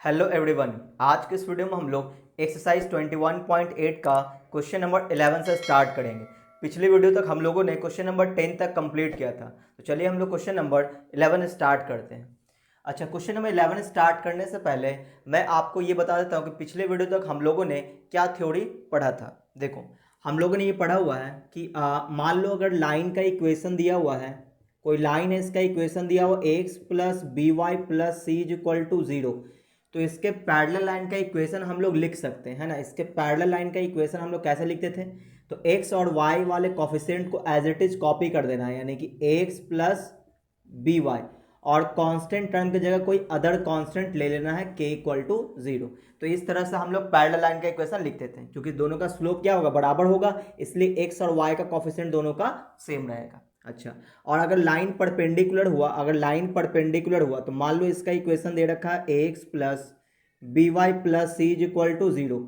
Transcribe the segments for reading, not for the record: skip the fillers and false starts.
Hello everyone. आज के इस वीडियो में हम लोग एक्सरसाइज 21.8 का क्वेश्चन नंबर 11 से स्टार्ट करेंगे। पिछली वीडियो तक हम लोगों ने क्वेश्चन नंबर 10 तक कंप्लीट किया था, तो चलिए हम लोग क्वेश्चन नंबर 11 स्टार्ट करते हैं। अच्छा, क्वेश्चन नंबर 11 स्टार्ट करने से पहले मैं आपको ये बता देता हूँ कि पिछले वीडियो तक हम लोगों ने क्या थ्योरी पढ़ा था। देखो, हम लोगों ने ये पढ़ा हुआ है कि मान लो अगर लाइन का इक्वेशन दिया हुआ है, कोई लाइन है, इसका इक्वेशन दिया हुआ X plus B Y plus C is equal to 0, तो इसके पैरेलल लाइन का इक्वेशन हम लोग लिख सकते हैं ना। इसके पैरेलल लाइन का इक्वेशन हम लोग कैसे लिखते थे, तो एक्स और वाई वाले कोफिशिएंट को एज इट इज कॉपी कर देना है, यानी कि एक्स प्लस बी वाई, और कांस्टेंट टर्म की जगह कोई अदर कांस्टेंट ले लेना है के इक्वल टू 0। तो इस तरह से हम लोग पैरेलल लाइन का इक्वेशन लिखते थे, क्योंकि दोनों का स्लोप क्या होगा, बराबर होगा, इसलिए एक्स और वाई का कोफिशिएंट दोनों का सेम रहेगा। अच्छा, और अगर लाइन परपेंडिकुलर हुआ, तो मान लो इसका इक्वेशन दे रखा है X plus B Y plus C is equal to 0,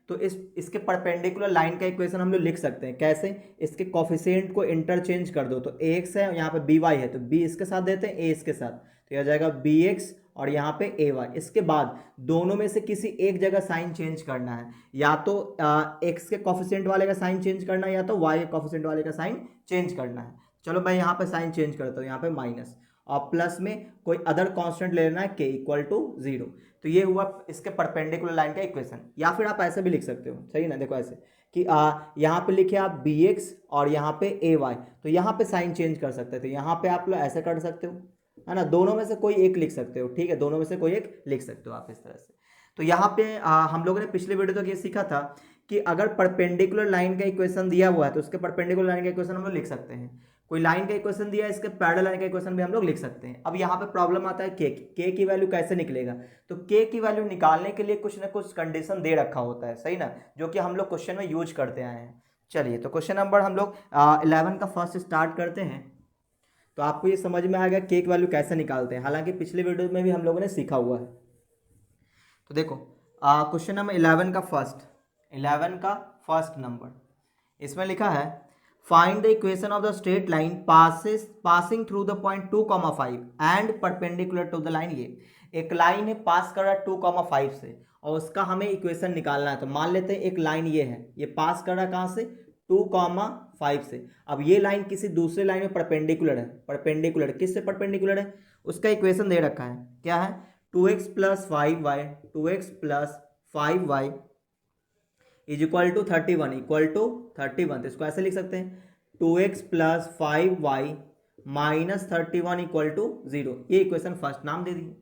तो इसके परपेंडिकुलर लाइन का इक्वेशन हम लोग लिख सकते हैं कैसे। इसके कोफिशिएंट को इंटरचेंज कर दो, तो एक्स है, यहाँ पे बी वाई है, तो बी इसके साथ देते हैं, ए इसके साथ, तो यह जाएगा बी एक्स और यहाँ पे ए वाई। इसके बाद दोनों में से किसी एक जगह साइन चेंज करना है, या तो एक्स के कोफिशिएंट वाले का साइन चेंज करना है, या तो वाई के कोफिशिएंट वाले का साइन चेंज करना है। चलो मैं यहाँ पे साइन चेंज करता हूँ, यहाँ पे माइनस, और प्लस में कोई अदर कांस्टेंट ले लेना है के इक्वल टू 0। तो ये हुआ इसके परपेंडिकुलर लाइन का इक्वेशन। या फिर आप ऐसे भी लिख सकते हो, सही ना, देखो ऐसे कि यहाँ पे लिखे आप बी एक्स और यहाँ पे ए वाई, तो यहाँ पे साइन चेंज कर सकते थे, यहाँ पे आप लोग ऐसे कर सकते हो, है ना, दोनों में से कोई एक लिख सकते हो, ठीक है, दोनों में से कोई एक लिख सकते हो आप इस तरह से। तो यहाँ पे हम लोगों ने पिछले वीडियो तक ये सीखा था कि अगर परपेंडिकुलर लाइन का इक्वेशन दिया हुआ है तो उसके परपेंडिकुलर लाइन का इक्वेशन हम लोग लिख सकते हैं। कोई लाइन का इक्वेशन दिया है, इसके पैरेलल लाइन का इक्वेशन भी हम लोग लिख सकते हैं। अब यहाँ पे प्रॉब्लम आता है के की वैल्यू कैसे निकलेगा, तो के की वैल्यू निकालने के लिए कुछ ना कुछ कंडीशन दे रखा होता है, सही ना, जो कि हम लोग क्वेश्चन में यूज करते आए हैं। चलिए, तो क्वेश्चन नंबर हम लोग 11 का फर्स्ट स्टार्ट करते हैं। तो आपको ये समझ में आएगा के की वैल्यू कैसे निकालते हैं, हालांकि पिछले वीडियो में भी हम लोगों ने सीखा हुआ है। तो देखो, क्वेश्चन नंबर 11 का फर्स्ट नंबर, इसमें लिखा है find the equation of the straight line passing through the point 2,5 and perpendicular to the line. ये एक लाइन है, पास कर रहा है 2,5 से, और उसका हमें इक्वेशन निकालना है। तो मान लेते हैं एक लाइन ये है, ये पास कर रहा है कहाँ से, 2,5 से। अब ये लाइन किसी दूसरे लाइन में परपेंडिकुलर है, परपेंडिकुलर किससे परपेंडिकुलर है, उसका इक्वेशन दे रखा है, क्या है, 2x plus 5y, 2x plus 5y is equal to 31, equal to 31। तो इसको ऐसे लिख सकते हैं, 2x plus 5y minus 31 equal to 0। ये इक्वेशन फर्स्ट, नाम दे दिए।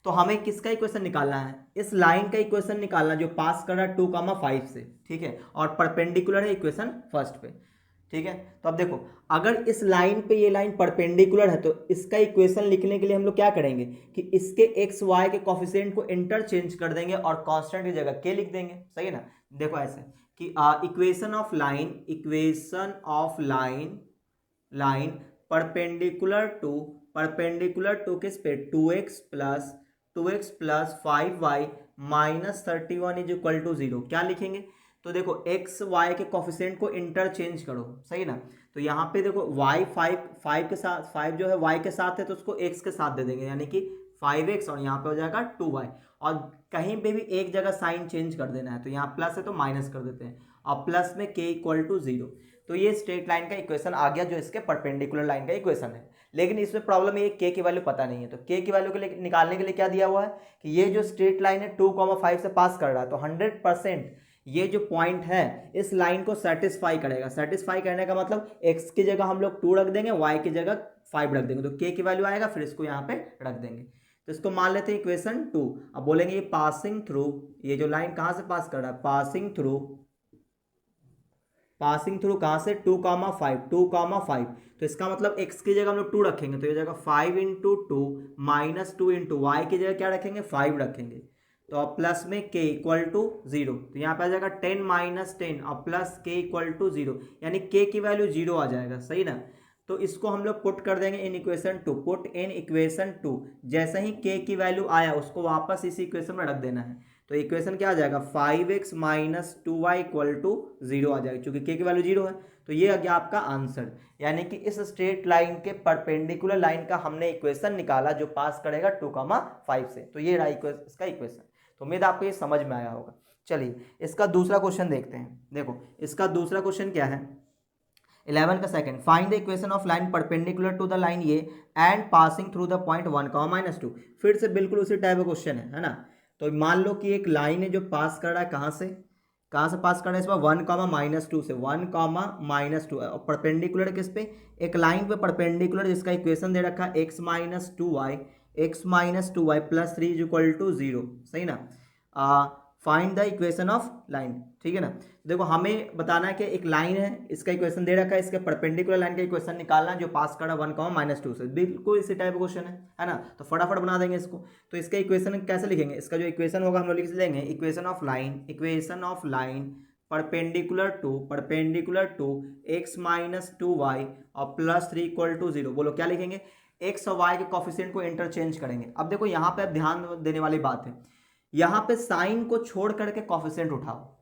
तो हमें किसका इक्वेशन निकालना है, इस लाइन का इक्वेशन निकालना जो पास कर रहा है 2,5 से, ठीक है, और परपेंडिकुलर है इक्वेशन फर्स्ट पे, ठीक है। तो अब देखो, अगर इस लाइन पे ये लाइन परपेंडिकुलर है, तो इसका इक्वेशन लिखने के लिए हम लोग क्या करेंगे कि इसके एक्स वाई के कोफिशिएंट को इंटरचेंज कर देंगे और कांस्टेंट की जगह के लिख देंगे, सही है ना। देखो ऐसे कि equation of line perpendicular to किस पे, 2x plus 5y minus 31 is equal to 0। क्या लिखेंगे, तो देखो एक्स वाई के कोफिशिएंट को इंटरचेंज करो, सही ना। तो यहाँ पे देखो y 5 के साथ, 5 जो है y के साथ है, तो उसको x के साथ दे देंगे, यानी कि 5x, और यहाँ पे हो जाएगा 2y, और कहीं पे भी एक जगह साइन चेंज कर देना है, तो यहाँ प्लस है तो माइनस कर देते हैं, और प्लस में k इक्वल टू 0। तो ये स्ट्रेट लाइन का इक्वेशन आ गया, जो इसके परपेंडिकुलर लाइन का इक्वेशन है। लेकिन इसमें प्रॉब्लम ये के की वैल्यू पता नहीं है, तो के की वैल्यू के लिए निकालने के लिए क्या दिया हुआ है कि ये जो स्ट्रेट लाइन है 2,5 से पास कर रहा है, तो 100% ये जो पॉइंट है इस लाइन को सेटिस्फाई करेगा। सेटिस्फाई करने का मतलब x की जगह हम लोग 2 रख देंगे, y की जगह 5 रख देंगे, तो k की वैल्यू आएगा, फिर इसको यहाँ पे रख देंगे। तो इसको मान लेते हैं इक्वेशन 2। अब बोलेंगे ये पासिंग थ्रू, ये जो लाइन कहाँ से पास कर रहा है, पासिंग थ्रू कहाँ से, 2,5, तो इसका मतलब x की जगह हम लोग 2 रखेंगे, तो ये जगह 5 इंटू 2 माइनस 2 इंटू वाई की जगह क्या रखेंगे, 5 रखेंगे, तो अब प्लस में k इक्वल टू 0। तो यहाँ पे आ जाएगा 10 माइनस 10 और प्लस k इक्वल टू 0, यानी k की वैल्यू 0 आ जाएगा, सही ना। तो इसको हम लोग पुट कर देंगे in equation 2, put in equation 2। जैसे ही k की वैल्यू आया, उसको वापस इस इक्वेशन में रख देना है, तो इक्वेशन क्या आ जाएगा, 5x minus 2y equal to 0 आ जाएगा, क्योंकि k की वैल्यू 0 है। तो ये आ गया आपका आंसर, यानी कि इस स्ट्रेट लाइन के परपेंडिकुलर लाइन का हमने इक्वेशन निकाला जो पास करेगा 2,5 से। तो ये रहा इसका इक्वेशन। तो उम्मीद आपको ये समझ में आया होगा। चलिए इसका दूसरा क्वेश्चन देखते हैं। देखो इसका दूसरा क्वेश्चन क्या है, 11 का second, find the equation of line perpendicular to the line ये and passing through the point 1, -2। फिर से बिल्कुल उसी टाइप का क्वेश्चन है ना। तो मान लो कि एक लाइन है जो पास कर रहा है, कहाँ से पास कर रहा है, इसमें 1, -2 से 1, -2 और परपेंडिकुलर किस पे, एक लाइन पे परपेंडिकुलर जिसका इक्वेशन दे रखा है x-2y प्लस 3 = 0, सही ना। Find the equation of line, ठीक है ना। देखो हमें बताना है कि एक लाइन है, इसका इक्वेशन दे रखा है, इसके परपेंडिकुलर लाइन का इक्वेशन निकालना है जो पास कर रहा है 1, -2 से। बिल्कुल इसी टाइप का क्वेश्चन है ना। तो फटाफट बना देंगे इसको। तो इसका इक्वेशन कैसे लिखेंगे, इसका जो इक्वेशन होगा हम लोग लिख लेंगे equation of line perpendicular to x-2y और प्लस 3 = 0। बोलो क्या लिखेंगे, एक्स और वाई के कोफिशिएंट को इंटरचेंज करेंगे। अब देखो यहाँ पे ध्यान देने वाली बात है, यहाँ पे साइन को छोड़ करके कोफिशिएंट उठाओ।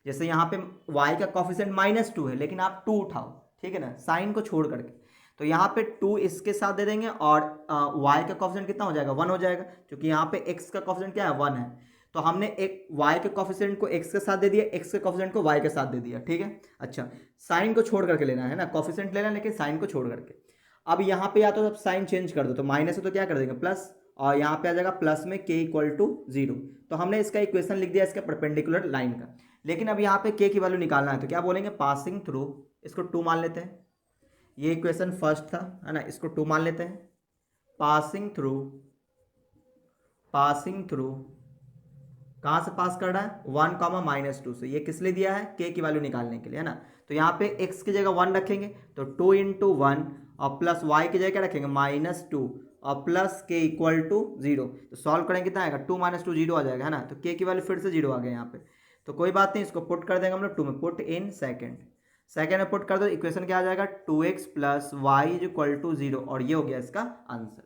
जैसे यहाँ पे y का कोफिशिएंट -2 है, लेकिन आप 2 उठाओ, ठीक है ना, साइन को छोड़ करके। तो यहाँ पे 2 इसके साथ दे देंगे और y का कोफिशिएंट कितना हो जाएगा, 1 हो जाएगा, क्योंकि यहाँ पे x का कोफिशिएंट क्या है, 1 है। तो हमने एक y के कोफिशिएंट को x के साथ दे दिया, x के कोफिशिएंट को y के साथ दे दिया, ठीक है। अच्छा, साइन को छोड़ करके लेना है ना, कोफिशिएंट लेना लेकिन साइन को छोड़ करके। अब यहाँ पे या तो अब साइन चेंज कर दो, तो माइनस है तो क्या कर देंगे प्लस, और यहाँ पे आ जाएगा प्लस में k = 0। तो हमने इसका इक्वेशन लिख दिया इसके परपेंडिकुलर लाइन का। लेकिन अब यहाँ पे k की वैल्यू निकालना है, तो क्या बोलेंगे, पासिंग थ्रू, इसको 2 मान लेते हैं। ये इक्वेशन फर्स्ट था, है ना, इसको 2 मान लेते हैं। पासिंग थ्रू कहाँ से पास कर रहा है, 1, -2 से। ये किस लिए दिया है, k की वैल्यू निकालने के लिए, है ना। तो यहाँ पे x की जगह 1 रखेंगे, तो 2 × 1 और प्लस y की जगह क्या रखेंगे, -2 और प्लस k = 0। तो सॉल्व करेंगे कितना आएगा, 2 - 2 0 आ जाएगा, है ना। तो k की वैल्यू फिर से 0 आ गया यहाँ पे। तो कोई बात नहीं, इसको पुट कर देंगे हम लोग 2 में, पुट इन सेकेंड में पुट कर दो, इक्वेशन क्या आ जाएगा, 2x + y = 0, और ये हो गया इसका आंसर।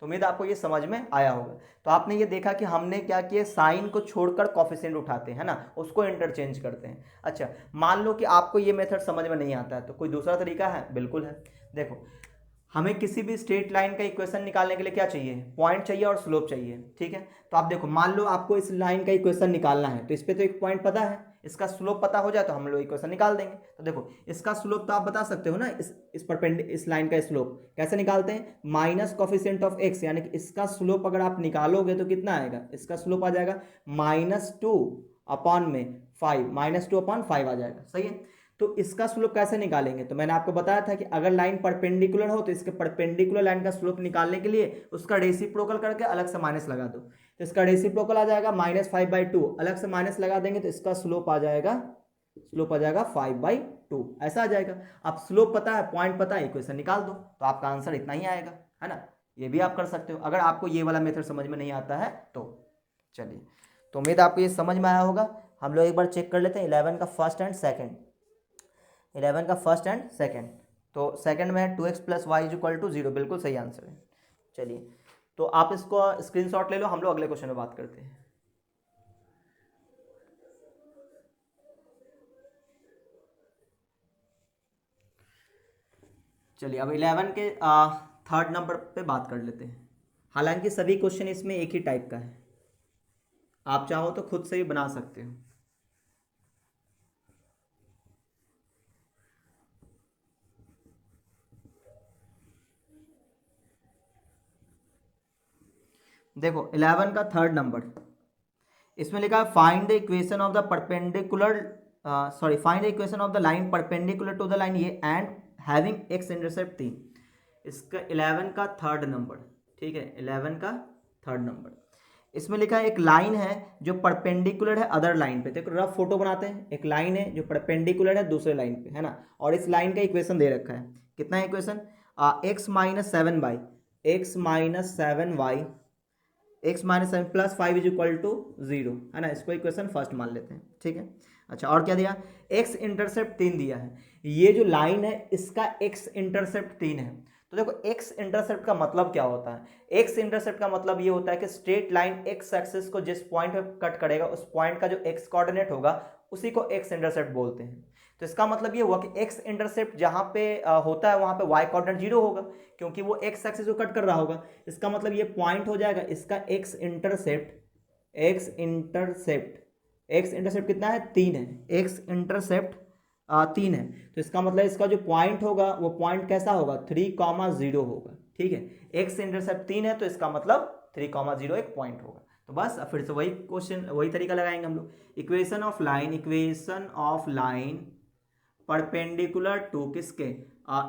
तो उम्मीद आपको ये समझ में आया होगा। तो आपने ये देखा कि हमने क्या किया, साइन को छोड़कर कोफिशिएंट उठाते हैं ना, उसको इंटरचेंज करते हैं। अच्छा, मान लो कि आपको ये मेथड समझ में नहीं आता है, तो कोई दूसरा तरीका है, बिल्कुल है। देखो हमें किसी भी स्ट्रेट लाइन का इक्वेशन निकालने के लिए क्या चाहिए, पॉइंट चाहिए और स्लोप चाहिए, ठीक है। तो आप देखो, मान लो आपको इस लाइन का इक्वेशन निकालना है, तो इस पर तो एक पॉइंट पता है, इसका स्लोप पता हो जाए तो हम लोग इक्वेशन निकाल देंगे। तो देखो इसका स्लोप तो आप बता सकते हो ना, इस लाइन का स्लोप कैसे निकालते हैं, माइनस कोफिशिएंट ऑफ x, यानी कि इसका स्लोप अगर आप निकालोगे तो कितना आएगा, इसका स्लोप आ जाएगा -2/5 आ जाएगा, सही है। तो इसका स्लोप कैसे निकालेंगे, तो मैंने आपको बताया था कि अगर लाइन परपेंडिकुलर हो तो इसके परपेंडिकुलर लाइन का स्लोप निकालने के लिए उसका रेसिप्रोकल करके अलग से माइनस लगा दो। तो इसका रेसिप्रोकल आ जाएगा -5/2, अलग से माइनस लगा देंगे तो इसका स्लोप आ जाएगा 5/2, ऐसा आ जाएगा। अब स्लोप पता है, पॉइंट पता है, इक्वेशन निकाल दो, तो आपका आंसर इतना ही आएगा, है ना। ये भी आप कर सकते हो अगर आपको ये वाला मेथड समझ में नहीं आता है तो। चलिए, तो उम्मीद आपको ये समझ में आया होगा। हम लोग एक बार चेक कर लेते हैं 11 का फर्स्ट एंड सेकंड। तो सेकंड में है 2x + y = 0, बिल्कुल सही आंसर है। चलिए, तो आप इसको स्क्रीनशॉट ले लो, हम लोग अगले क्वेश्चन में बात करते हैं। चलिए, अब 11 के थर्ड नंबर पे बात कर लेते हैं। हालांकि सभी क्वेश्चन इसमें एक ही टाइप का है, आप चाहो तो खुद से ही बना सकते हो। देखो 11 का थर्ड नंबर, इसमें लिखा है find the equation of the line perpendicular to the line ये एंड हैविंग एक्स इंटरसेप्ट 3। इसका 11 का थर्ड नंबर, ठीक है, 11 का थर्ड नंबर, इसमें लिखा है एक लाइन है जो परपेंडिकुलर है अदर लाइन पे। देखो रफ फोटो बनाते हैं, एक लाइन है जो परपेंडिकुलर है दूसरे लाइन पे, है ना, और इस लाइन का इक्वेशन दे रखा है, कितना है इक्वेशन, x-7 प्लस 5 = 0, है ना। इसको इक्वेशन फर्स्ट मान लेते हैं, ठीक है। अच्छा, और क्या दिया, x इंटरसेप्ट 3 दिया है। ये जो लाइन है इसका x इंटरसेप्ट 3 है। तो देखो x इंटरसेप्ट का मतलब क्या होता है, x इंटरसेप्ट का मतलब ये होता है कि स्ट्रेट लाइन x एक्सिस को जिस पॉइंट पे कट करेगा उस पॉइंट का जो x कोऑर्डिनेट होगा उसी को x इंटरसेप्ट बोलते हैं। तो इसका मतलब ये हुआ कि x इंटरसेप्ट जहाँ पे होता है वहाँ पे y कोऑर्डिनेट 0 होगा, क्योंकि वो x एक्सिस को कट कर रहा होगा। इसका मतलब ये पॉइंट हो जाएगा इसका x इंटरसेप्ट एक्स इंटरसेप्ट कितना है, 3 है, एक्स इंटरसेप्ट 3 है। तो इसका मतलब इसका जो पॉइंट होगा वो पॉइंट कैसा होगा, 3,0 होगा। ठीक है, एक्स इंटरसेप्ट 3 है तो इसका मतलब 3,0 एक पॉइंट होगा। तो बस अब फिर से वही क्वेश्चन, वही तरीका लगाएंगे हम लोग। Equation of line perpendicular to किसके,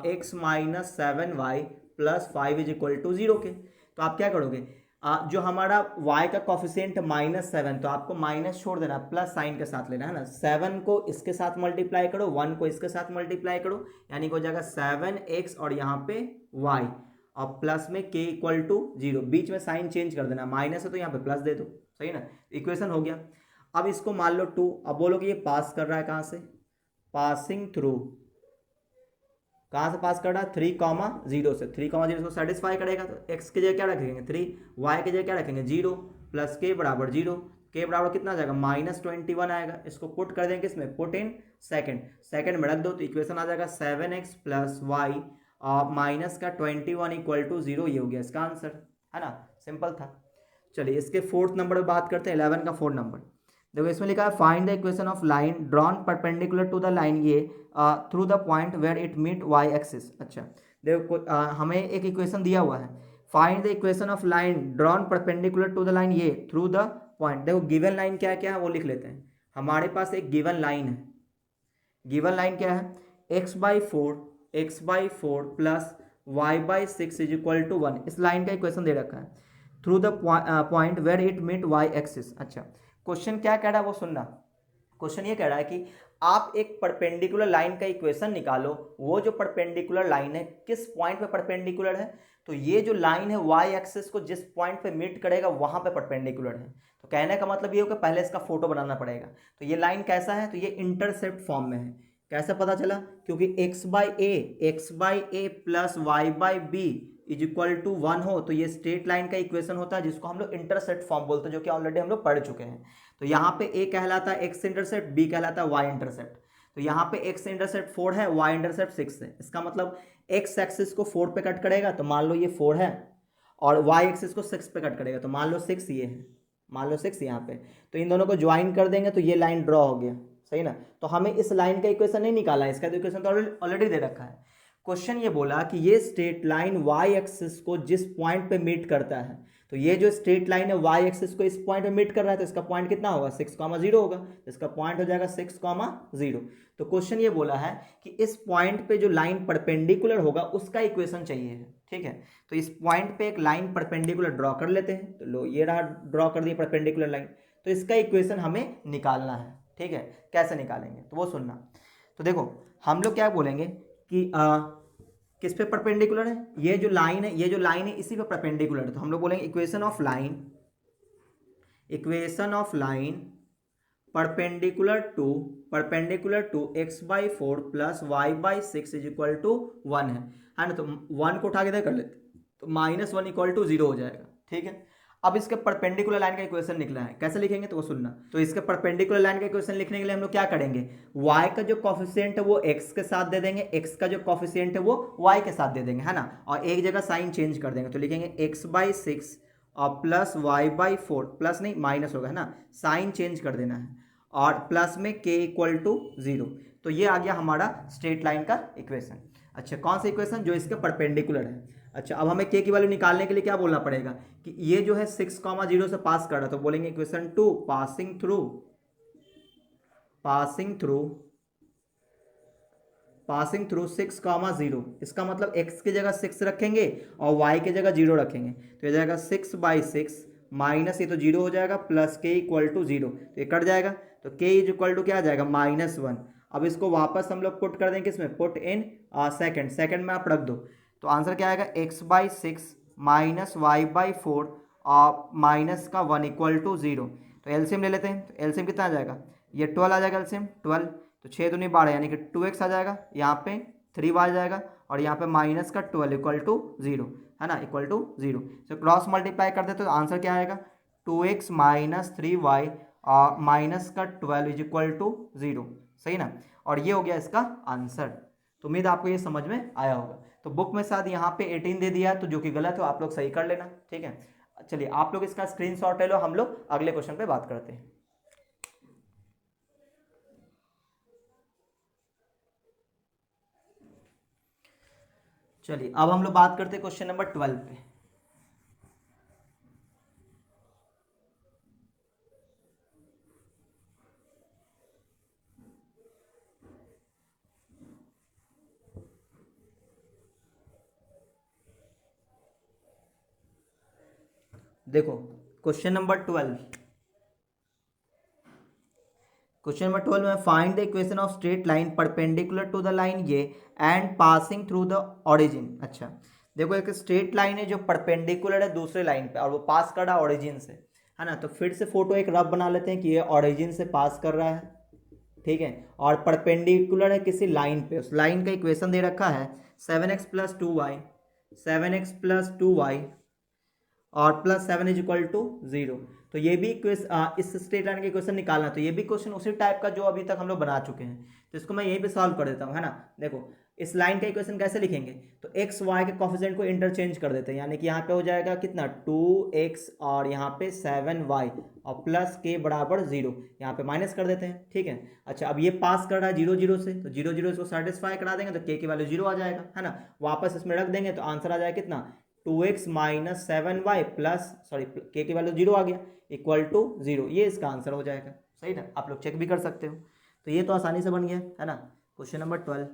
X minus 7y plus 5 is equal to 0 के। तो आप क्या करोगे, जो हमारा y का कॉफिशिएंट -7, तो आपको माइनस छोड़ देना, प्लस साइन के साथ लेना है ना। 7 को इसके साथ मल्टीप्लाई करो, 1 को इसके साथ मल्टीप्लाई करो, यानी कि हो जाएगा 7x और यहाँ पे y, और प्लस में k इक्वल टू 0। बीच में साइन चेंज कर देना, माइनस है तो यहाँ पे प्लस दे दो, सही ना। इक्वेशन हो गया। अब इसको मान लो 2, अब बोलो कि ये पास कर रहा है कहाँ से, पासिंग थ्रू, कहाँ से पास कर रहा है, 3,0 से। 3,0 को सेटिस्फाई करेगा तो x की जगह क्या रखेंगे 3, y की जगह क्या रखेंगे 0, प्लस k बराबर 0। k बराबर कितना आ जाएगा, -21 आएगा। इसको पुट कर देंगे किसमें, पुट इन सेकंड में रख दो, तो इक्वेशन आ जाएगा 7x प्लस वाई माइनस का 21 इक्वल टू 0। ये हो गया इसका आंसर, है ना, सिंपल था। चलिए इसके फोर्थ नंबर पर बात करते हैं, 11 का फोर्थ नंबर। देखो इसमें लिखा है find the equation of line drawn perpendicular to the line ये through the point where it meet Y axis. अच्छा देखो हमें एक इक्वेशन दिया हुआ है, find the equation of line drawn perpendicular to the line ये थ्रू द पॉइंट। देखो गिवन लाइन क्या क्या है वो लिख लेते हैं। हमारे पास एक गिवन लाइन है, गिवन लाइन क्या है, x/4 plus y/6 is equal to 1। इस लाइन का इक्वेशन दे रखा है through the point where it meet Y axis. अच्छा क्वेश्चन क्या कह रहा है वो सुनना। क्वेश्चन ये कह रहा है कि आप एक परपेंडिकुलर लाइन का इक्वेशन निकालो, वो जो परपेंडिकुलर लाइन है किस पॉइंट पे परपेंडिकुलर है, तो ये जो लाइन है वाई एक्सिस को जिस पॉइंट पे मीट करेगा वहां पे परपेंडिकुलर है। तो कहने का मतलब ये हो कि पहले इसका फोटो बनाना पड़ेगा। तो ये लाइन कैसा है, तो ये इंटरसेप्ट फॉर्म में है। कैसे पता चला, क्योंकि x/a plus y/b is equal to 1 हो तो ये स्ट्रेट लाइन का इक्वेशन होता है जिसको हम लोग इंटरसेप्ट फॉर्म बोलते हैं, जो कि ऑलरेडी हम लोग पढ़ चुके हैं। तो यहाँ पे a कहलाता है x इंटरसेप्ट, b कहलाता है y इंटरसेप्ट। तो यहाँ पे x इंटरसेप्ट 4 है, y इंटरसेप्ट 6 है। इसका मतलब x एक्सिस को 4 पे कट करेगा तो मान लो ये 4 है, और y एक्सिस को 6 पे कट करेगा तो मान लो 6 ये है, मान लो 6 यहाँ पे। तो इन दोनों को ज्वाइन कर देंगे तो ये लाइन ड्रॉ हो गया, सही ना। तो हमें इस लाइन का इक्वेशन नहीं निकाला है, इसका तो इक्वेशन तो ऑलरेडी दे रखा है। क्वेश्चन ये बोला कि ये स्ट्रेट लाइन y एक्सिस को जिस पॉइंट पे मीट करता है, तो ये जो स्ट्रेट लाइन है y एक्सिस को इस पॉइंट पे मीट कर रहा है, तो इसका पॉइंट कितना होगा 6,0 होगा। तो इसका पॉइंट हो जाएगा 6,0। तो क्वेश्चन ये बोला है कि इस पॉइंट पे जो लाइन परपेंडिकुलर होगा उसका इक्वेशन चाहिए है, ठीक है। तो इस पॉइंट पे एक लाइन परपेंडिकुलर ड्रॉ कर लेते हैं। तो लो ये रहा, ड्रॉ कर दी परपेंडिकुलर लाइन। तो इसका इक्वेशन हमें निकालना है, ठीक है। कैसे निकालेंगे तो वो सुनना। तो देखो हम लोग क्या बोलेंगे कि किस पे परपेंडिकुलर है, ये जो लाइन है, ये जो लाइन है इसी पे परपेंडिकुलर है। तो हम लोग बोलेंगे equation of line perpendicular to x/4 plus y/6 is equal to 1 है ना। तो 1 को उठा के इधर कर लेते तो -1 इक्वल टू 0 हो जाएगा, ठीक है। अब इसके परपेंडिकुलर लाइन का इक्वेशन निकला है, कैसे लिखेंगे तो वो सुनना। तो इसके परपेंडिकुलर लाइन का इक्वेशन लिखने के लिए हम लोग क्या करेंगे, y का जो कॉफिशिएंट है वो x के साथ दे देंगे, x का जो कॉफिशिएंट है वो y के साथ दे देंगे, है ना। और एक जगह साइन चेंज कर देंगे, तो लिखेंगे x/6 और प्लस y/4, प्लस नहीं माइनस होगा, है ना, साइन चेंज कर देना है, और प्लस में k इक्वल टू 0। तो ये आ गया हमारा स्ट्रेट लाइन का इक्वेशन। अच्छा कौन सा इक्वेशन, जो इसके परपेंडिकुलर है। अच्छा अब हमें k की वैल्यू निकालने के लिए क्या बोलना पड़ेगा कि ये जो है 6,0 से पास कर रहा है, तो बोलेंगे इक्वेशन 2 पासिंग थ्रू 6,0। इसका मतलब x की जगह 6 रखेंगे और y की जगह 0 रखेंगे, तो ये जाएगा 6/6 माइनस, ये तो 0 हो जाएगा, प्लस k इक्वल टू 0। तो ये कट जाएगा, तो k इज इक्वल टू क्या आ जाएगा -1। अब इसको वापस हम लोग पुट कर देंगे किसमें, पुट इन सेकंड में आप रख दो। तो आंसर क्या आएगा, x/6 माइनस y/4 और माइनस का 1 इक्वल टू 0। तो एलसीएम ले लेते हैं। तो एलसीएम कितना आ जाएगा, ये 12 आ जाएगा एलसीएम 12, तो 6 दूनी 12 यानी कि 2x आ जाएगा, यहाँ पे 3 आ जाएगा, और यहाँ पे माइनस का 12 इक्वल टू 0, है ना, इक्वल टू 0। तो क्रॉस मल्टीप्लाई कर देते तो आंसर क्या आएगा, 2x माइनस 3y और माइनस का 12 इज इक्वल टू 0, सही ना। और ये हो गया इसका आंसर। तो उम्मीद आपको ये समझ में आया होगा। तो बुक में शायद यहाँ पे 18 दे दिया, तो जो कि गलत हो आप लोग सही कर लेना, ठीक है। चलिए आप लोग इसका स्क्रीनशॉट ले लो, हम लोग अगले क्वेश्चन पे बात करते हैं। चलिए अब हम लोग बात करते हैं क्वेश्चन नंबर 12 पे। देखो क्वेश्चन नंबर 12, क्वेश्चन नंबर 12 में find the equation of straight line perpendicular to the line ये and passing through the origin. अच्छा देखो एक स्ट्रेट लाइन है जो परपेंडिकुलर है दूसरे लाइन पे और वो पास कर रहा है ओरिजिन से, है ना। तो फिर से फोटो एक रफ बना लेते हैं कि ये ओरिजिन से पास कर रहा है, ठीक है, और परपेंडिकुलर है किसी लाइन पे। उस लाइन का इक्वेशन दे रखा है 7x plus 2y, 7x plus 2y और प्लस 7 इज इक्वल टू 0। तो ये भी इस स्ट्रेट लाइन का इक्वेशन निकालना, तो ये भी क्वेश्चन उसी टाइप का जो अभी तक हम लोग बना चुके हैं, तो इसको मैं यहीं पे सॉल्व कर देता हूँ, है ना। देखो इस लाइन का इक्वेशन कैसे लिखेंगे, तो एक्स वाई के कोफिशिएंट को इंटरचेंज कर देते हैं, यानी कि यहाँ पे हो जाएगा कितना 2x और यहाँ पे 7y और प्लस के बराबर 0, यहाँ पे माइनस कर देते हैं, ठीक है। अच्छा अब ये पास कर रहा है 0 0 से, तो 0 0 इसको सेटिस्फाई करा देंगे तो के की वैल्यू 0 आ जाएगा, है ना। वापस इसमें रख देंगे तो आंसर आ जाएगा कितना 2x minus 7y plus sorry के की वैल्यू 0 आ गया इक्वल टू 0, ये इसका आंसर हो जाएगा, सही ना। आप लोग चेक भी कर सकते हो, तो ये तो आसानी से बन गया, है ना। क्वेश्चन नंबर 12,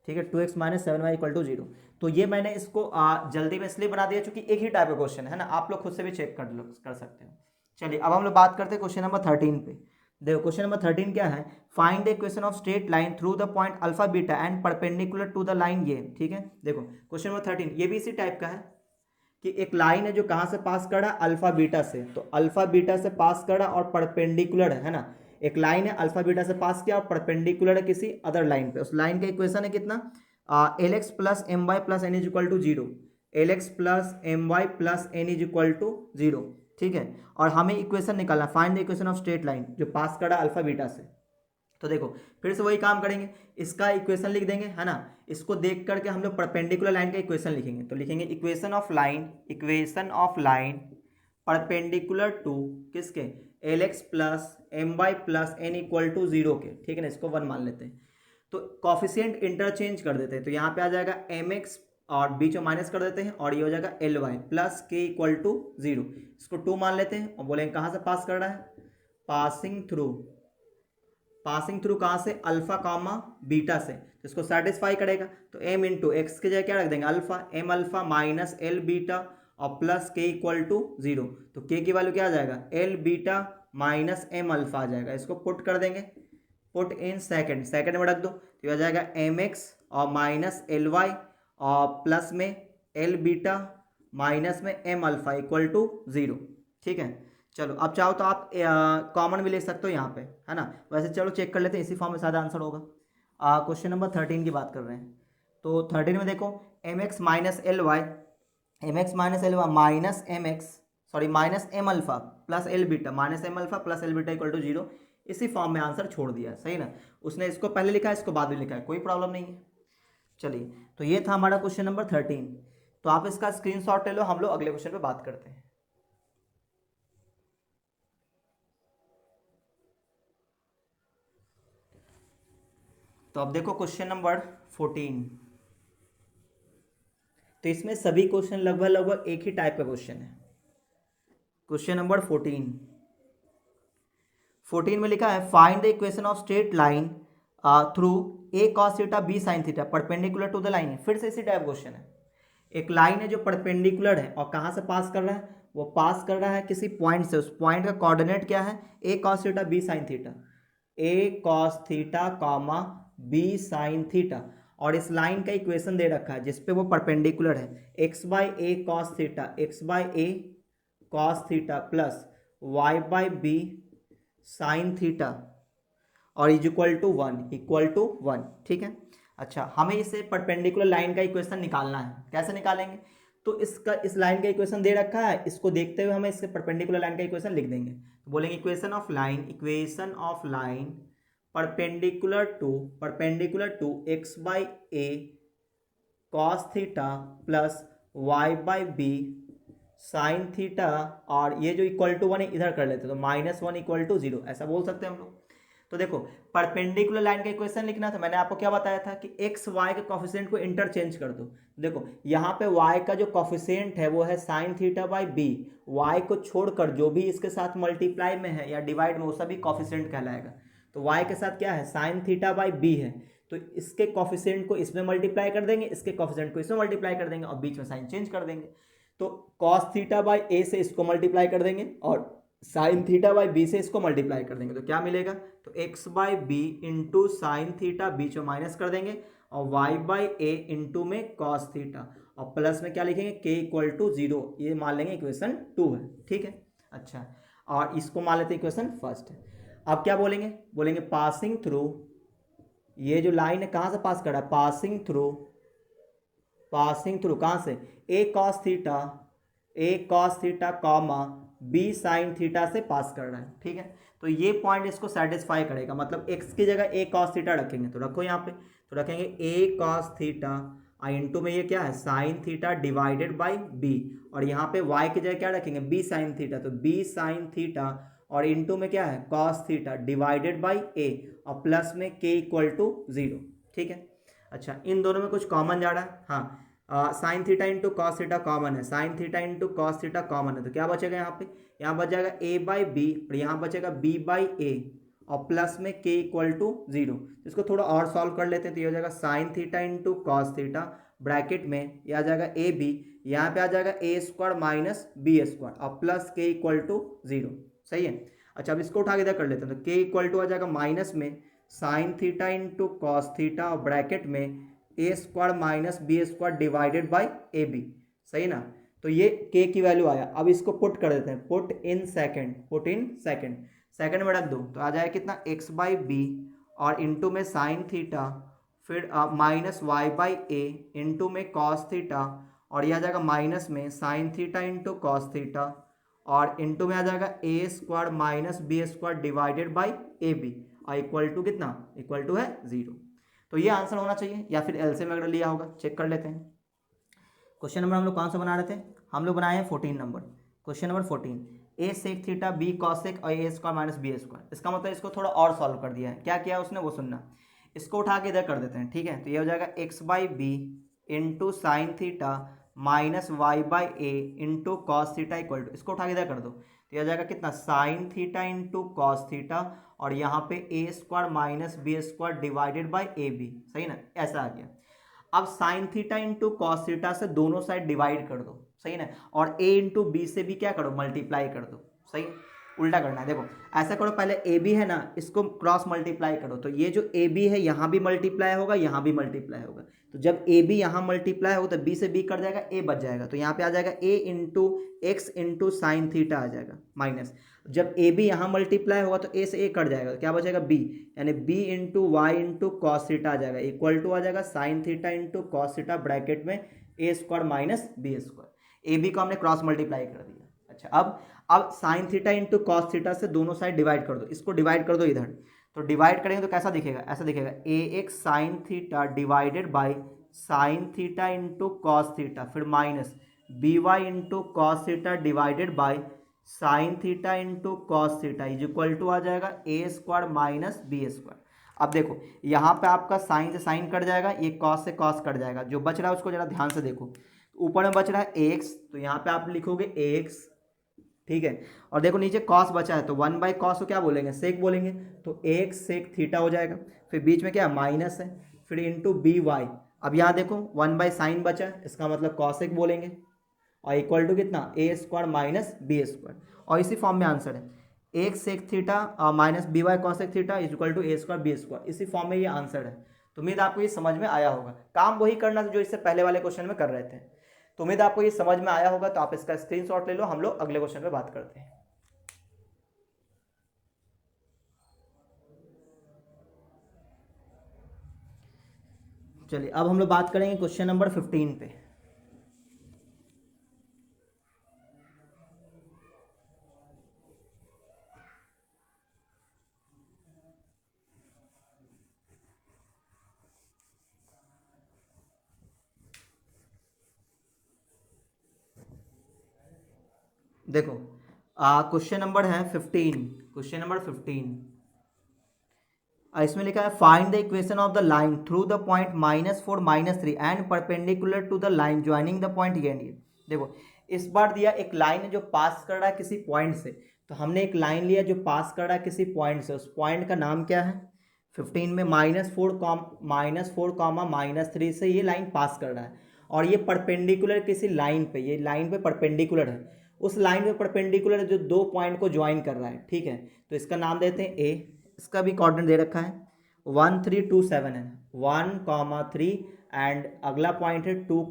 ठीक है, 2x minus 7y equal to 0। तो ये मैंने इसको जल्दी में इसलिए बना दिया क्योंकि एक ही टाइप का क्वेश्चन है ना, आप लोग खुद से भी चेक कर सकते हो। चलिए अब हम लोग बात करते हैं क्वेश्चन नंबर 13 पे। देखो क्वेश्चन नंबर 13 क्या है, find the equation of straight line through the point alpha beta and perpendicular to the line ये, ठीक है। देखो क्वेश्चन नंबर 13 ये भी इसी टाइप का है कि एक लाइन है जो कहाँ से पास कर रहा है अल्फा बीटा से, तो अल्फा बीटा से पास कर रहा और परपेंडिकुलर है ना। एक लाइन है अल्फा बीटा से पास किया और परपेंडिकुलर है किसी अदर लाइन पे। उस लाइन का इक्वेशन है कितना l x plus M Y plus n is equal to 0, l x plus M Y plus n is equal to 0, ठीक है। और हमें इक्वेशन निकालना, find the equation of straight line जो पास कर रहा है अल्फा बीटा से। तो देखो फिर से वही काम करेंगे, इसका इक्वेशन लिख देंगे, है ना। इसको देख करके हम लोग परपेंडिकुलर लाइन का इक्वेशन लिखेंगे, तो लिखेंगे equation of line perpendicular to किसके L x plus M Y plus N equal to 0 के, ठीक है ना। इसको 1 मान लेते हैं, तो कॉफिशिएंट इंटरचेंज कर देते हैं, तो यहाँ पे आ जाएगा एम एक्स और बीच में माइनस कर देते हैं और ये हो जाएगा L Y plus K equal to 0। इसको 2 मान लेते हैं और बोलेंगे कहाँ से पास कर रहा है, पासिंग थ्रू कहाँ से अल्फा कामा बीटा से, तो इसको सेटिस्फाई करेगा। तो m इंटू एक्स की जगह क्या रख देंगे alpha, M alpha minus L beta और प्लस के इक्वल टू 0। तो के की वैल्यू क्या आ जाएगा L beta minus M alpha आ जाएगा, इसको पुट कर देंगे, पुट इन सेकेंड में रख दो, तो आ जाएगा एम एक्स और माइनस एल वाई और प्लस में एल बीटा माइनस में एम अल्फा इक्वल टू 0, ठीक है। चलो अब चाहो तो आप कॉमन भी ले सकते हो यहाँ पे, है ना। वैसे चलो चेक कर लेते हैं, इसी फॉर्म में सादा आंसर होगा। क्वेश्चन नंबर 13 की बात कर रहे हैं, तो 13 में देखो m x minus l y minus m x sorry minus M alpha plus l beta minus M alpha plus l beta equal to 0, इसी फॉर्म में आंसर छोड़ दिया है, सही ना। उसने इसको पहले लिखा है, इसको बाद में लिखा है, कोई प्रॉब्लम नहीं है। चलिए तो ये था हमारा क्वेश्चन नंबर 13, तो आप इसका स्क्रीनशॉट ले लो, हम लोग अगले क्वेश्चन पे बात करते हैं। तो अब देखो क्वेश्चन नंबर 14, तो इसमें सभी क्वेश्चन लगभग एक ही टाइप का क्वेश्चन है। क्वेश्चन नंबर 14 में लिखा है find the equation of straight line through a cos theta B sine theta perpendicular to the line. फिर से इसी टाइप क्वेश्चन है, एक लाइन है जो परपेंडिकुलर है और कहाँ से पास कर रहा है, वो पास कर रहा है किसी पॉइंट से, उस पॉइंट का कोऑर्डिनेट क्या है A cos theta B sine theta, A cos theta comma B sine theta, और इस लाइन का इक्वेशन दे रखा है जिसपे वो परपेंडिकुलर है x by a cos theta, x by a cos theta plus y by b sine theta और इज इक्वल टू 1, ठीक है। अच्छा हमें इसे परपेंडिकुलर लाइन का इक्वेशन निकालना है, कैसे निकालेंगे, तो इस लाइन का इक्वेशन दे रखा है, इसको देखते हुए हमें इसके परपेंडिकुलर लाइन का इक्वेशन लिख देंगे, तो बोलेंगे equation of line perpendicular to x by a cos theta plus y by b sine theta, और ये जो इक्वल टू 1 इधर कर लेते, तो -1 इक्वल टू 0, ऐसा बोल सकते हैं हम लोग। तो देखो परपेंडिकुलर लाइन का इक्वेशन लिखना था, मैंने आपको क्या बताया था कि एक्स वाई के कॉफिशिएंट को इंटरचेंज कर दो। देखो यहाँ पे वाई का जो कॉफिशिएंट है वो है sine theta by b, y को छोड़कर जो भी इसके साथ मल्टीप्लाई में है या डिवाइड में वो सभी कॉफिशिएंट कहलाएगा। तो वाई के साथ क्या है, साइन थीटा बाई बी है, तो इसके कॉफिशिएंट को इसमें मल्टीप्लाई कर देंगे, इसके कॉफिशिएंट को इसमें मल्टीप्लाई कर देंगे और बीच में साइन चेंज कर देंगे। तो कॉस थीटा बाई ए से इसको मल्टीप्लाई कर देंगे और साइन थीटा बाई बी से इसको मल्टीप्लाई कर देंगे, तो क्या मिलेगा, तो X by B into sine theta, बीच में माइनस कर देंगे, और वाई बाई ए इंटू में कॉस थीटा, और प्लस में क्या लिखेंगे, के इक्वल टू 0, ये मान लेंगे इक्वेशन 2 है। ठीक है, अच्छा, और इसको मान लेते हैं इक्वेशन फर्स्ट है। अब क्या बोलेंगे, बोलेंगे पासिंग थ्रू, ये जो लाइन है कहाँ से पास कर रहा है, पासिंग थ्रू कहाँ से, A cos theta comma B sine theta से पास कर रहा है। ठीक है, तो ये पॉइंट इसको सेटिस्फाई करेगा, मतलब एक्स की जगह ए कॉस थीटा रखेंगे, तो रखो यहाँ पे, तो रखेंगे ए कॉस थीटा इंटू में ये क्या है sine theta divided by B, और यहाँ पे वाई की जगह क्या रखेंगे, बी साइन थीटा, तो बी साइन थीटा, और इंटू में क्या है cos theta divided by a, और प्लस में के इक्वल टू 0। ठीक है, अच्छा, इन दोनों में कुछ कॉमन जा रहा है, हाँ, sine theta into cos theta common है, sine theta into cos theta common है, तो क्या बचेगा यहाँ पे, यहाँ बच जाएगा ए बाई बी, और यहाँ बचेगा बी बाई ए, और प्लस में के इक्वल टू 0। इसको थोड़ा और सॉल्व कर लेते हैं, तो ये हो जाएगा sine theta into cos theta, bracket में ये आ जाएगा ए बी, यहाँ पे आ जाएगा A square minus B square, और प्लस के इक्वल टू 0। सही है, अच्छा, अब इसको उठा के इधर कर लेते हैं, तो के इक्वल टू आ जाएगा माइनस में sine theta into cos theta, और ब्रैकेट में A square minus B square divided by A B. सही ना, तो ये के की वैल्यू आया, अब इसको पुट कर देते हैं, पुट इन सेकंड में रख दो, तो आ जाएगा कितना, एक्स बाई बी, और इंटू में साइन थीटा, फिर minus Y by A into में कॉस थीटा, और यह आ जाएगा माइनस में sine theta into cos theta, और इंटू में आ जाएगा A square minus B square divided by A B, और इक्वल टू कितना, इक्वल टू है 0। तो ये आंसर होना चाहिए, या फिर एलसीएम अगर लिया होगा, चेक कर लेते हैं। क्वेश्चन नंबर हम लोग कौन सा बना रहे थे, हम लोग बनाए हैं 14 नंबर। क्वेश्चन नंबर 14, ए सेक थीटा बी कॉसेक और ए स्क्वायर माइनस बी स्क्वायर, इसका मतलब इसको थोड़ा और सॉल्व कर दिया है, क्या किया उसने वो सुनना। इसको उठा के इधर कर देते हैं, ठीक है, तो ये हो जाएगा x by B into sine theta minus Y by A into cos theta equal to, इसको उठा के इधर कर दो, तो यह हो जाएगा कितना, sine theta into cos theta, और यहाँ पे A square minus B square divided by A B. सही ना, ऐसा आ गया। अब sine theta into cos theta से दोनों साइड डिवाइड कर दो, सही ना, और ए इंटू बी से भी क्या करो, मल्टीप्लाई कर दो। सही, उल्टा करना है, देखो ऐसा करो, पहले ए बी है ना, इसको क्रॉस मल्टीप्लाई करो, तो ये जो ए बी है यहाँ भी मल्टीप्लाई होगा, यहाँ भी मल्टीप्लाई होगा, तो जब ए बी यहाँ मल्टीप्लाई होगा तो बी से बी कट जाएगा, ए बच जाएगा, तो यहाँ पे आ जाएगा A into X into sine theta आ जाएगा माइनस, जब ए बी यहाँ मल्टीप्लाई होगा तो ए से ए कट जाएगा, तो क्या बचेगा बी, यानी B into Y into cos theta आ जाएगा, इक्वल टू आ जाएगा sine theta into cos theta bracket में A square minus B square. A B को हमने क्रॉस मल्टीप्लाई कर दिया। अच्छा, अब sine theta into cos theta से दोनों साइड डिवाइड कर दो, इसको डिवाइड कर दो इधर, तो डिवाइड करेंगे तो कैसा दिखेगा, ऐसा दिखेगा, A X sine theta divided by sine theta into cos theta, फिर minus B Y into cos theta divided by sine theta into cos theta is equal to आ जाएगा A square minus B square. अब देखो यहाँ पे आपका sign से sign cut जाएगा, ये कॉस से कॉस कट जाएगा, जो बच रहा है उसको जरा ध्यान से देखो, ऊपर में बच रहा है एक्स, तो यहाँ पे आप लिखोगे एक्स, ठीक है, और देखो नीचे कॉस बचा है, तो 1 बाई कॉस को क्या बोलेंगे, सेक बोलेंगे, तो एक्स सेक थीटा हो जाएगा, फिर बीच में क्या माइनस है, फिर इंटू बी वाई, अब यहाँ देखो 1 बाई साइन बचा, इसका मतलब कॉसेक बोलेंगे, और इक्वल टू कितना, a square minus B square, और इसी फॉर्म में आंसर है, x sec theta minus B y cosec theta is equal to a square b square, इसी फॉर्म में ये आंसर है। तो उम्मीद आपको ये समझ में आया होगा, काम वही करना था जो इससे पहले वाले क्वेश्चन में कर रहे थे, तो उम्मीद आपको ये समझ में आया होगा, तो आप इसका स्क्रीनशॉट ले लो, हम लोग अगले क्वेश्चन पे बात करते हैं। चलिए अब हम लोग बात करेंगे क्वेश्चन नंबर 15 पे। देखो क्वेश्चन नंबर है 15, क्वेश्चन नंबर 15। इसमें लिखा है find the equation of the line through the point -4 -3 and perpendicular to the line joining the point ये एंड ये। देखो इस बार दिया एक लाइन है जो पास कर रहा है किसी पॉइंट से, तो हमने एक लाइन लिया जो पास कर रहा है किसी पॉइंट से, उस पॉइंट का नाम क्या है? 15 में -4 -3 से ये लाइन पास कर रहा है और ये परपेंडिकुलर किसी लाइन पे, ये लाइन पे परपेंडिकुलर है, उस लाइन पे परपेंडिकुलर जो दो पॉइंट को ज्वाइन कर रहा है, ठीक है। तो इसका नाम देते हैं ए, इसका भी कोऑर्डिनेट दे रखा है 1 3 2 7 है, 1 3 एंड अगला पॉइंट है 2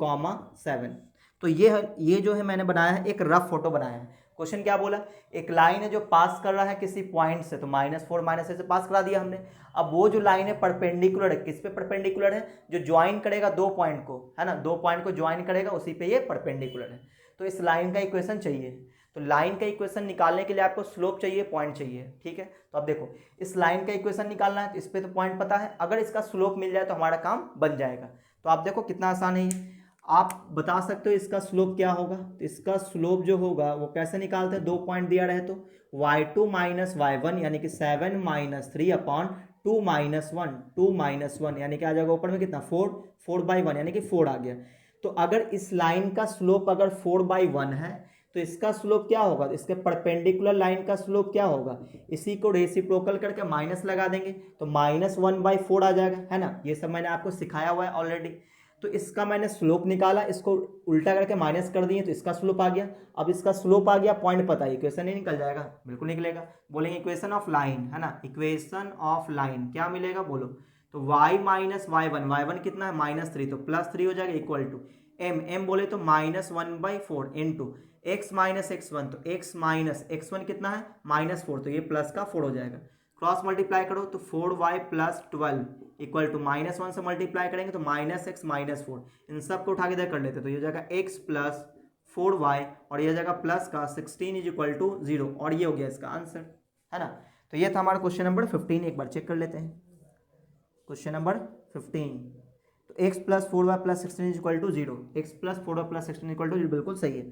7। तो ये जो है मैंने बनाया है एक रफ फोटो बनाया है। क्वेश्चन क्या बोला? एक लाइन है जो पास कर रहा है किसी पॉइंट से, तो -4 -3 से पास करा दिया हमने। अब वो जो लाइन है परपेंडिकुलर है, किस पे परपेंडिकुलर है? जो ज्वाइन करेगा दो पॉइंट को, है ना, दो पॉइंट को ज्वाइन करेगा उसी पे ये परपेंडिकुलर है। तो इस लाइन का इक्वेशन चाहिए। तो लाइन का इक्वेशन निकालने के लिए आपको स्लोप चाहिए, पॉइंट चाहिए, ठीक है। तो अब देखो इस लाइन का इक्वेशन निकालना है, तो इस पे तो पॉइंट पता है, अगर इसका स्लोप मिल जाए तो हमारा काम बन जाएगा। तो आप देखो कितना आसान है ये। आप बता सकते हो इसका स्लोप क्या होगा। तो इसका स्लोप जो होगा वो कैसे निकालते हैं, दो पॉइंट दिया रहे तो y2 - y1 यानी कि 7 - 3 अपॉन 2 - 1, 2 - 1 यानी कि आ जाएगा ऊपर में कितना 4/1 यानी कि 4 आ गया। तो अगर इस लाइन का स्लोप अगर 4/1 है तो इसका स्लोप क्या होगा, इसके परपेंडिकुलर लाइन का स्लोप क्या होगा, इसी को रेसिप्रोकल करके माइनस लगा देंगे तो -1/4 आ जाएगा, है ना। ये सब मैंने आपको सिखाया हुआ है ऑलरेडी। तो इसका मैंने स्लोप निकाला, इसको उल्टा करके माइनस कर दिए तो इसका स्लोप आ गया। अब इसका स्लोप आ गया, पॉइंट पता है, इक्वेशन नहीं निकल जाएगा, बिल्कुल निकलेगा। बोलेंगे इक्वेशन ऑफ लाइन, है ना, इक्वेशन ऑफ लाइन क्या मिलेगा बोलो। तो y - y1 कितना है -3, तो +3 हो जाएगा इक्वल टू m बोले तो -1/4 इंटू x - x1, तो x - x1 कितना है -4, तो ये प्लस का 4 हो जाएगा। क्रॉस मल्टीप्लाई करो तो 4y + 12 इक्वल टू -1 से मल्टीप्लाई करेंगे तो -x - 4, इन सबको उठा के इधर कर लेते तो ये हो जाएगा x + 4y और ये हो जाएगा प्लस का 16 = 0 और ये हो गया इसका आंसर, है ना। तो ये था हमारा क्वेश्चन नंबर 15। एक बार चेक कर लेते हैं क्वेश्चन नंबर 15। तो x + 4y + 16 = 0, x + 4y + 16 = 0 बिल्कुल सही है।